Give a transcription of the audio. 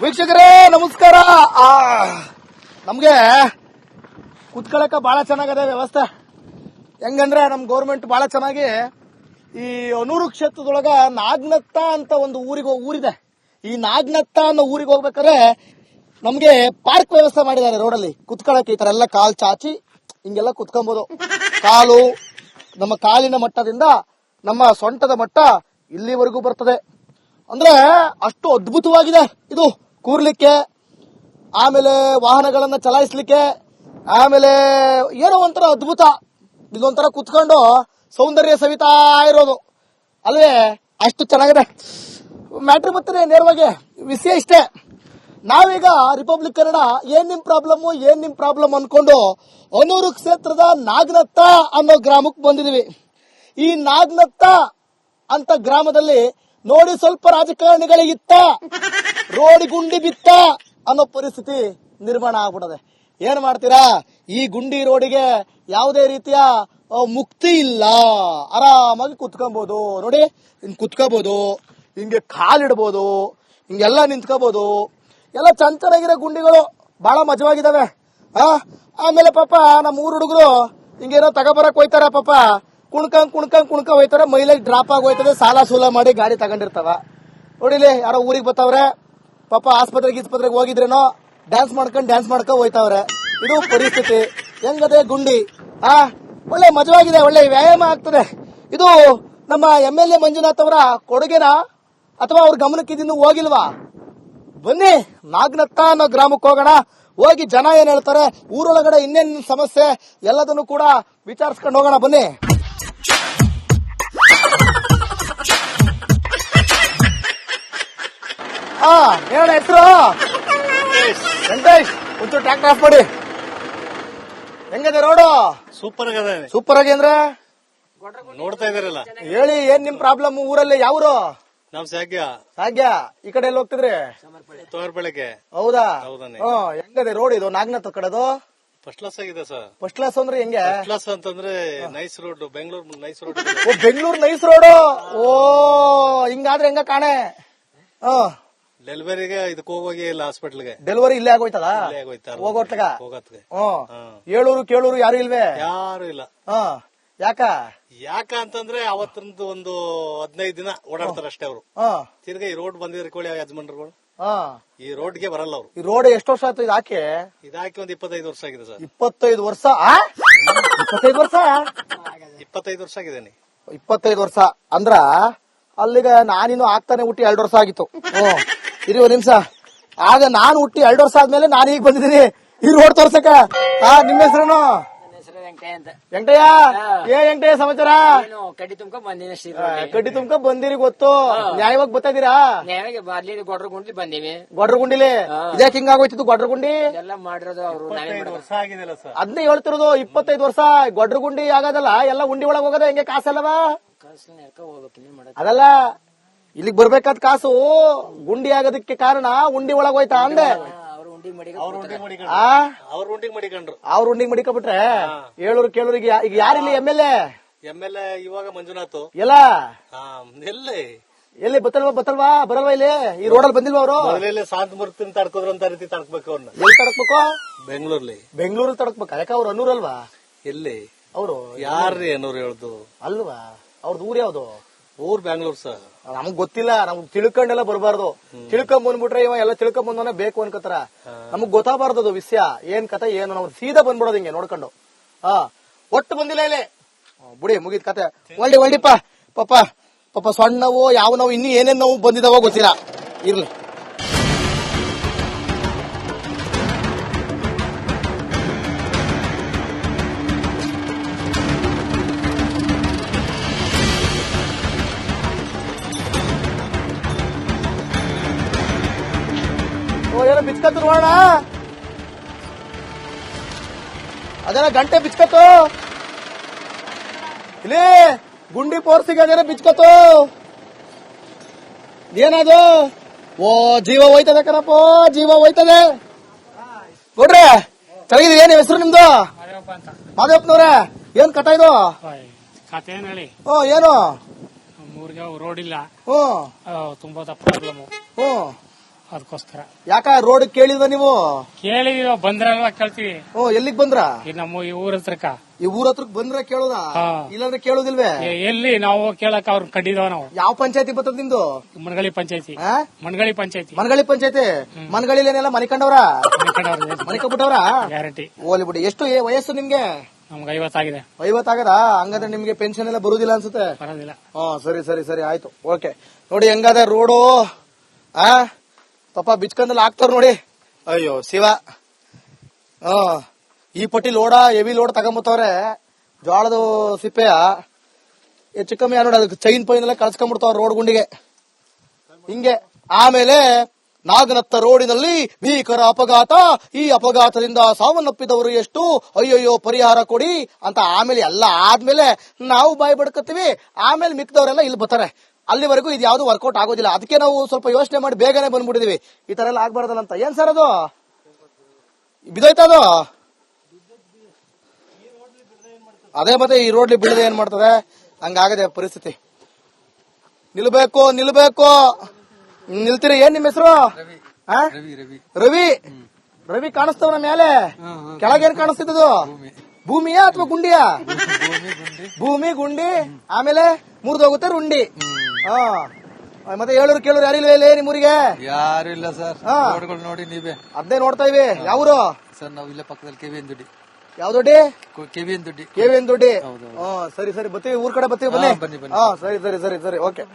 ವೀಕ್ಷಕರೇ ನಮಸ್ಕಾರ. ನಮ್ಗೆ ಕುತ್ಕೊಳಕ ಬಹಳ ಚೆನ್ನಾಗಿದೆ ವ್ಯವಸ್ಥೆ. ಹೆಂಗಂದ್ರೆ ನಮ್ ಗೌರ್ಮೆಂಟ್ ಬಹಳ ಚೆನ್ನಾಗಿ ಈ ಅನೂರು ಕ್ಷೇತ್ರದೊಳಗ ನಾಗನತ್ತ ಅಂತ ಒಂದು ಊರಿದೆ. ಈ ನಾಗನತ್ತ ಅನ್ನೋ ಊರಿಗೆ ಹೋಗ್ಬೇಕಾದ್ರೆ ನಮ್ಗೆ ಪಾರ್ಕ್ ವ್ಯವಸ್ಥೆ ಮಾಡಿದ್ದಾರೆ ರೋಡಲ್ಲಿ ಕುತ್ಕೊಳಕ್ಕೆ. ಈ ತರ ಎಲ್ಲ ಕಾಲ್ ಚಾಚಿ ಹಿಂಗೆಲ್ಲ ಕುತ್ಕೊಬಹುದು. ಕಾಲು ನಮ್ಮ ಕಾಲಿನ ಮಟ್ಟದಿಂದ ನಮ್ಮ ಸೊಂಟದ ಮಟ್ಟ ಇಲ್ಲಿವರೆಗೂ ಬರ್ತದೆ. ಅಂದ್ರೆ ಅಷ್ಟು ಅದ್ಭುತವಾಗಿದೆ ಇದು ಕೂರ್ಲಿಕ್ಕೆ, ಆಮೇಲೆ ವಾಹನಗಳನ್ನ ಚಲಾಯಿಸ್ಲಿಕ್ಕೆ, ಆಮೇಲೆ ಏನೋ ಒಂಥರ ಅದ್ಭುತ. ಇದೊಂಥರ ಕುತ್ಕೊಂಡು ಸೌಂದರ್ಯ ಸವಿತಾ ಇರೋದು ಅಲ್ವೇ, ಅಷ್ಟು ಚೆನ್ನಾಗಿದೆ ಮ್ಯಾಟ್ರಿ. ಮತ್ತೆ ನೇರವಾಗಿ ವಿಷಯ ಇಷ್ಟೇ, ನಾವೀಗ ರಿಪಬ್ಲಿಕ್ ಕನ್ನಡ ಏನ್ ನಿಮ್ ಪ್ರಾಬ್ಲಮ್ ಅನ್ಕೊಂಡು ಅನೂರು ಕ್ಷೇತ್ರದ ನಾಗನತ್ತ ಅನ್ನೋ ಗ್ರಾಮಕ್ಕೆ ಬಂದಿದೀವಿ. ಈ ನಾಗನತ್ತ ಅಂತ ಗ್ರಾಮದಲ್ಲಿ ನೋಡಿ ಸ್ವಲ್ಪ ರಾಜಕಾರಣಿಗಳಿಗಿತ್ತ ರೋಡ್ ಗುಂಡಿ ಬಿತ್ತ ಅನ್ನೋ ಪರಿಸ್ಥಿತಿ ನಿರ್ಮಾಣ ಆಗ್ಬಿಡದೆ. ಏನ್ ಮಾಡ್ತೀರಾ, ಈ ಗುಂಡಿ ರೋಡಿಗೆ ಯಾವುದೇ ರೀತಿಯ ಮುಕ್ತಿ ಇಲ್ಲ. ಆರಾಮಾಗಿ ಕುತ್ಕೊಬಹುದು ನೋಡಿ, ಹಿಂಗ್ ಕುತ್ಕೋಬಹುದು, ಹಿಂಗೆ ಕಾಲಿಡ್ಬೋದು, ಹಿಂಗೆಲ್ಲ ನಿಂತ್ಕೋಬಹುದು. ಎಲ್ಲ ಚೆನ್ನಾಗಿರೋ ಗುಂಡಿಗಳು ಬಹಳ ಮಜವಾಗಿದಾವೆ. ಆಮೇಲೆ ಪಾಪ ನಮ್ಮ ಊರ್ ಹುಡುಗರು ಹಿಂಗೇನೋ ತಗೋಬರಕ್ ಹೋಯ್ತಾರ. ಪಾಪ ಕುಣ್ಕ ಹೋಯ್ತಾರ, ಮೈಲೇಜ್ ಡ್ರಾಪ್ ಆಗಿ ಹೋಯ್ತದೆ, ಸಾಲ ಸೂಲ ಮಾಡಿ ಗಾಡಿ ತಗೊಂಡಿರ್ತಾವ. ನೋಡಿಲಿ ಯಾರೋ ಊರಿಗೆ ಬರ್ತಾವ್ರೆ, ಪಾಪ ಆಸ್ಪತ್ರೆಗೆ ಹೋಗಿದ್ರೇನೋ ಡ್ಯಾನ್ಸ್ ಮಾಡ್ಕೊಂಡ್ ಹೋಯ್ತಾವ್ರೆ. ಇದು ಪರಿಸ್ಥಿತಿ. ಹೆಂಗದೆ ಗುಂಡಿ? ಒಳ್ಳೆ ಮಜವಾಗಿದೆ, ಒಳ್ಳೆ ವ್ಯಾಯಾಮ ಆಗ್ತದೆ. ಇದು ನಮ್ಮ MLA ಮಂಜುನಾಥ್ ಅವರ ಕೊಡುಗೆನಾ ಅಥವಾ ಅವ್ರ ಗಮನಕ್ಕೆ ಇದಿನ್ನೂ ಹೋಗಿಲ್ವಾ? ಬನ್ನಿ ನಾಗನತ್ತ ಅನ್ನೋ ಗ್ರಾಮಕ್ಕೆ ಹೋಗೋಣ. ಹೋಗಿ ಜನ ಏನ್ ಹೇಳ್ತಾರೆ, ಊರೊಳಗಡೆ ಇನ್ನೇನ್ ಸಮಸ್ಯೆ ಎಲ್ಲದನ್ನು ಕೂಡ ವಿಚಾರಿಸ್ಕೊಂಡು ಹೋಗೋಣ. ಬನ್ನಿ. ಹೇಳ ಹೆಸರು ವೆಂಕಟೇಶ್. ಒಂಚೂರು ಟ್ರ್ಯಾಕ್ಟರ್ ಆಫ್ ಮಾಡಿ. ಹೆಂಗಿದೆ ರೋಡು? ಸೂಪರ್ ಆಗಿ ಅಂದ್ರೆ ನೋಡ್ತಾ ಇದಾರಲ್ಲ. ಹೇಳಿ, ಏನ್ ನಿಮ್ ಪ್ರಾಬ್ಲಮ್ ಊರಲ್ಲಿ? ಯಾವ್ರು? ನಮ್ ಸಾಗ್ಯ. ಈ ಕಡೆ ಎಲ್ಲಿ ಹೋಗ್ತಿದ್ರಿ? ತೋರ್ಬೆಳಗ್ಗೆ. ಹೌದಾ? ಹೆಂಗದೆ ರೋಡ್ ಇದು ನಾಗನತ್ತ ಕಡೆದು? ಫಸ್ಟ್ ಕ್ಲಾಸ್ ಆಗಿದೆ ಸರ್. ಫಸ್ಟ್ ಕ್ಲಾಸ್ ಅಂದ್ರೆ ಹೆಂಗೆ? ಫಸ್ಟ್ ಕ್ಲಾಸ್ ಅಂತಂದ್ರೆ nice road, Bengaluru nice road. Bengaluru nice road. ಹಿಂಗಾದ್ರೆ ಹೆಂಗ ಕಾಣೆ? ಡೆಲಿವರಿಗೆ ಇದಕ್ಕೆ ಹೋಗೋಗಿ ಇಲ್ಲ, ಹಾಸ್ಪಿಟಲ್ಗೆ ಡೆಲಿವರಿ ಇಲ್ಲೇ ಆಗೋಯ್ತದ? ಹೋಗೋಟ್ಲಗ ಏಳೂರು ಕೇಳೂರು ಯಾರು ಇಲ್ವೇ? ಯಾರು ಇಲ್ಲ. ಯಾಕ ಅಂತಂದ್ರೆ ಅವತ್ತಂದು ಒಂದು 15 ದಿನ ಓಡಾಡ್ತಾರ ಅಷ್ಟೇ ಅವರು. ತಿರ್ಗಾ ಈ ರೋಡ್ ಬಂದಿದ್ರೆ ಕೋಳಿ ಯಜಮಾನ್ರುಗಳು ಈ ರೋಡ್ಗೆ ಬರಲ್ಲ ಅವರು. ಈ ರೋಡ್ ಎಷ್ಟು ವರ್ಷ ಆಯ್ತು ಇದಾಕಿ? ಒಂದು 25 ವರ್ಷ ಆಗಿದೆ ಸರ್. 25 ವರ್ಷ? 25 ವರ್ಷ? 25 ವರ್ಷ ಆಗಿದ್ದೇನೆ. 25 ವರ್ಷ ಅಂದ್ರ ಅಲ್ಲಿಗ ನಾನಿನ್ನು ಆಗ್ತಾನೆ ಹುಟ್ಟಿ 2 ವರ್ಷ ಆಗಿತ್ತು. ಇರಿ ಒಂದ್ ನಿಮಿಷ. ಆಗ ನಾನು ಹುಟ್ಟಿ 2 ವರ್ಷ ಆದ್ಮೇಲೆ ನಾನು ಈಗ ಬಂದಿದ್ದೀನಿ ಈ ರೋಡ್ ತೋರ್ಸಕ. ನಿಮ್ಮ ಹೆಸರೇನು? ವೆಂಕಟಯ್ಯ. ವೆಂಕಟಯ್ಯ ಸಮಾಚಾರ? ಕಡ್ಡಿ ತುಂಬ್ಕೊಂಡ್ ಬಂದಿನಿ. ಕಡ್ಡಿ ತುಂಬ್ಕೊಂಡ್ ಬಂದಿರಿ ಗೊತ್ತು. ನ್ಯಾಯವಾಗಿ ಬರ್ತಾ ಇದೀರಾ? ಗೊಡ್ರಗುಂಡಿ ಬಂದಿವಿ. ಗೊಡ್ರಗುಂಡಿಲಿ ಇದ್ಯಾಕೆ ಹಿಂಗಾಗೋಯ್ತಿತ್ತು? ಗೊಡ್ರಗುಂಡಿ ಎಲ್ಲ ಮಾಡಿರೋದು ಅವರು. ವರ್ಷ ಆಗಿದೆಲ್ಲ ಸರ್. ಅದನ್ನೇ ಹೇಳ್ತಿರೋದು. 25 ವರ್ಷ ಗೊಡ್ರಗುಂಡಿ ಆಗೋದಲ್ಲ, ಎಲ್ಲ ಉಂಡಿ ಒಳಗ್ ಹೋಗೋದ ಹೆಂಗೆ? ಕಾಸಲ್ಲವಾ? ಅದಲ್ಲ, ಇಲ್ಲಿಗೆ ಬರ್ಬೇಕಾದ ಕಾಸು ಗುಂಡಿ ಆಗೋದಕ್ಕೆ ಕಾರಣ ಉಂಡಿ ಒಳಗ್ ಹೋಯ್ತಾ ಅಂದೆ. ಅವ್ರ ಉಂಡಿಗೆ ಮಡಿಕೊಂಡ್ಬಿಟ್ರೆ ಏಳೂರು ಕೇಳೂರಿಗೆ ಈಗ ಯಾರಿಲ್ಲಿ MLA? ಇವಾಗ ಮಂಜುನಾಥ್. ಎಲ್ಲ ಎಲ್ಲಿ ಬರಲ್ವಾ ಇಲ್ಲಿ ಈ ರೋಡಲ್ಲಿ ಬಂದಿಲ್ವಾ ಅವರು? ಶಾಂತ ಮೂರ್ತಿ ತಡ್ಕೋದ್ರ ಅಂತ ರೀತಿ ತಡ್ಕಬೇಕು. ಅವ್ರನ್ನ ಎಲ್ಲಿ ತಡಕ್ಬೇಕು? ಬೆಂಗಳೂರಲ್ಲಿ ತಡಕ್ಬೇಕು. ಯಾಕೆ ಅವ್ರು ಅನೂರಲ್ವಾ? ಎಲ್ಲಿ ಅವರು ಯಾರ್ರಿ ಅನೂರು ಹೇಳ್ದು ಅಲ್ವಾ? ಅವ್ರದ್ದು ಊರ್ ಯಾವ್ದು? ಊರ್ ಬ್ಯಾಂಗ್ಳೂರ್ ಸರ್. ನಮಗ್ ಗೊತ್ತಿಲ್ಲ, ನಮ್ಗ್ ತಿಳ್ಕೊಂಡೆಲ್ಲ ಬರಬಾರ್ದು. ತಿಳ್ಕೊಂಡ್ ಬಂದ್ಬಿಟ್ರೆ ಇವ ಎಲ್ಲ ತಿಳ್ಕೊಂಡ್ ಬಂದವನೇ ಬೇಕು ಅನ್ಕೋತಾರ. ನಮಗ್ ಗೊತ್ತಾಗಬಾರ್ದು ವಿಷಯ ಏನ್ ಕತೆ ಏನು. ನಾವು ಸೀದಾ ಬಂದ್ಬಿಡೋದು ಹಿಂಗೆ ನೋಡ್ಕೊಂಡು. ಒಟ್ಟು ಬಂದಿಲ್ಲ ಇಲ್ಲಿ ಬುಡಿ ಮುಗಿದ ಕತೆ. ಒಳ್ಳಿಪ್ಪ ಪಾಪ ಸಣ್ಣವು ಯಾವ ನಾವು ಇನ್ನೂ ಏನೇನ್ ನಾವು ಬಂದಿದಾವೋ ಗೊತ್ತಿಲ್ಲ. ಇರ್ಲಿ. ಏನೋ ಬಿಚ್ಕತ್ತು ನೋಡೋಣ. ಅದೇನೋ ಗಂಟೆ ಬಿಚ್ಕತ್ತು ಇಲ್ಲಿ ಗುಂಡಿ ಪೋರ್ಸಿಗೆ. ಅದೇನೋ ಬಿಚ್ಕತ್ತು. ಏನದು? ಜೀವ ಹೋಯ್ತದೆ ಕಣಪ್ಪ, ಜೀವ ಹೋಯ್ತದೆ. ನೋಡ್ರಿ ಚೆನ್ನಾಗಿದೆ. ಏನ್ ಹೆಸರು ನಿಮ್ದು? ಮಾದೇವಪ್ಪನವ್ರೆ. ಏನ್ ಕಥೆ ಇದು? ಏನು ರೋಡ್ ಇಲ್ಲ, ತುಂಬಾ ಪ್ರಾಬ್ಲಮ್. ಅದಕ್ಕೋಸ್ಕರ ಯಾಕ ರೋಡ್ ಕೇಳಿದ ನೀವು? ಕೇಳಿ ಬಂದ್ರಲ್ವಾ ಕೇಳ್ತೀವಿ. ಎಲ್ಲಿಗ್ ಬಂದ್ರ? ಈ ನಮ್ಮ ಈ ಊರ ಹತ್ರಕ್ಕ ಈ ಊರ ಹತ್ರಕ್ ಬಂದ್ರ ಕೇಳೋದಾ? ಹಾ. ಇಲ್ಲಾಂದ್ರೆ ಕೇಳೋದಿಲ್ವೇ? ಎಲ್ಲಿ ನಾವು ಕೇಳಕ್ ಅವ್ರ ಕಡ್ಡಿದವ ನಾವು. ಯಾವ ಪಂಚಾಯತಿ ಬರ್ತದ ನಿಮ್ದು? ಮಣಗಳಿ ಪಂಚಾಯತಿ. ಆ? ಮಣಗಳಿ ಪಂಚಾಯತಿ. ಮನಗಳಿ ಪಂಚಾಯತಿ. ಮನಗಳಿಲಿ ಏನೆಲ್ಲ ಮನಿಕೊಂಡವ್ರ? ಮನಿಕೊಂಡ್ಬಿಟ್ಟವ್ರ? ಗ್ಯಾರಂಟಿ. ಓಲಿ ಬಿಡಿ. ಎಷ್ಟು ವಯಸ್ಸು ನಿಮ್ಗೆ? ನಮ್ಗೆ 50 ಆಗಿದೆ. 50 ಆಗದ? ಹಂಗಂದ್ರೆ ನಿಮ್ಗೆ ಪೆನ್ಷನ್ ಎಲ್ಲ ಬರುದಿಲ್ಲ ಅನ್ಸುತ್ತೆ. ಬರೋದಿಲ್ಲ. ಸರಿ ಸರಿ ಸರಿ ಆಯ್ತು. ಓಕೆ ನೋಡಿ ಹೆಂಗದ ರೋಡು. ಪಾಪ ಬಿಚ್ಕಂದಲ್ಲಿ ಹಾಕ್ತಾರ ನೋಡಿ. ಅಯ್ಯೋ ಶಿವ. ಈ ಪಟ್ಟಿ ಲೋಡ ಹೆವಿ ಲೋಡ್ ತಗೊಂಬತ್ತವ್ರೆ. ಜೋಳದ ಸಿಪ್ಪೆಯ ಹೆಚ್ಚು ಕಮ್ಮಿ ನೋಡಿ ಅದಕ್ಕೆ ಚೈನ್ ಪೈನ್ ಎಲ್ಲ ಕಳ್ಸ್ಕೊಂಡ್ಬಿಡ್ತಾವ್ರ ರೋಡ್ ಗುಂಡಿಗೆ ಹಿಂಗೆ. ಆಮೇಲೆ ನಾಗನತ್ತ ರೋಡಿನಲ್ಲಿ ಭೀಕರ ಅಪಘಾತ. ಈ ಅಪಘಾತದಿಂದ ಸಾವನ್ನಪ್ಪಿದವರು ಎಷ್ಟು, ಅಯ್ಯಯ್ಯೋ ಪರಿಹಾರ ಕೊಡಿ ಅಂತ. ಆಮೇಲೆ ಎಲ್ಲ ಆದ್ಮೇಲೆ ನಾವು ಬಾಯಿ ಬಡ್ಕತ್ತೀವಿ. ಆಮೇಲೆ ಮಿಕ್ದವರೆಲ್ಲ ಇಲ್ಲಿ ಬರ್ತಾರೆ. ಅಲ್ಲಿವರೆಗೂ ಇದು ಯಾವ್ದು ವರ್ಕೌಟ್ ಆಗೋದಿಲ್ಲ. ಅದಕ್ಕೆ ನಾವು ಸ್ವಲ್ಪ ಯೋಚನೆ ಮಾಡಿ ಬೇಗನೆ ಬಂದ್ಬಿಟ್ಟಿದೀವಿ. ಈ ತರ ಎಲ್ಲ ಆಗ್ಬಾರ್ದಲ್ಲ ಅಂತ. ಏನ್ ಸರ್ ಅದು ಬಿದ್ದೋಯ್ತ ಅದು? ಅದೇ ಮತ್ತೆ ಈ ರೋಡ್ಲಿ ಬಿಡದೆ ಏನ್ ಮಾಡ್ತದೆ? ಹಂಗಾಗದೆ ಪರಿಸ್ಥಿತಿ. ನಿಲ್ಬೇಕು ನಿಲ್ಬೇಕು. ನಿಲ್ತೀರಿ? ಏನ್ ನಿಮ್ ಹೆಸರು? ರವಿ. ರವಿ ಕಾಣಿಸ್ತವನ ಮೇಲೆ? ಕೆಳಗೇನ್ ಕಾಣಿಸ್ತಿದ್ದು? ಭೂಮಿಯಾ ಅಥವಾ ಗುಂಡಿಯಾ? ಭೂಮಿ ಗುಂಡಿ. ಆಮೇಲೆ ಮುರಿದೋಗುತ್ತೆ ರುಂಡಿ. ಮತ್ತೆ ಹೇಳೋರು ಕೇಳೋರು ಯಾರಿಲ್ವೇ ಇಲ್ಲಿ ನಿಮ್ಮೂರಿಗೆ? ಯಾರು ಇಲ್ಲ ಸರ್. ನೋಡಿ ನೀವೇ ಅದೇ ನೋಡ್ತಾ ಇವಿ. ಯಾವ್ರು ಸರ್? ನಾವು ಇಲ್ಲೇ ಪಕ್ಕದಲ್ಲಿ ಕೆವಿಎನ್ ದುಡ್ಡಿ. ಯಾವ ದೊಡ್ಡಿ? ಕೆವಿಎನ್ ದುಡ್ಡಿ. ಕೆವಿಎನ್ ದೊಡ್ಡಿ. ಸರಿ ಸರಿ ಬರ್ತೀವಿ. ಊರ್ ಕಡೆ ಬರ್ತೀವಿ. ಬನ್ನಿ. ಬನ್ನಿ. ಸರಿ ಸರಿ ಸರಿ ಸರಿ ಓಕೆ.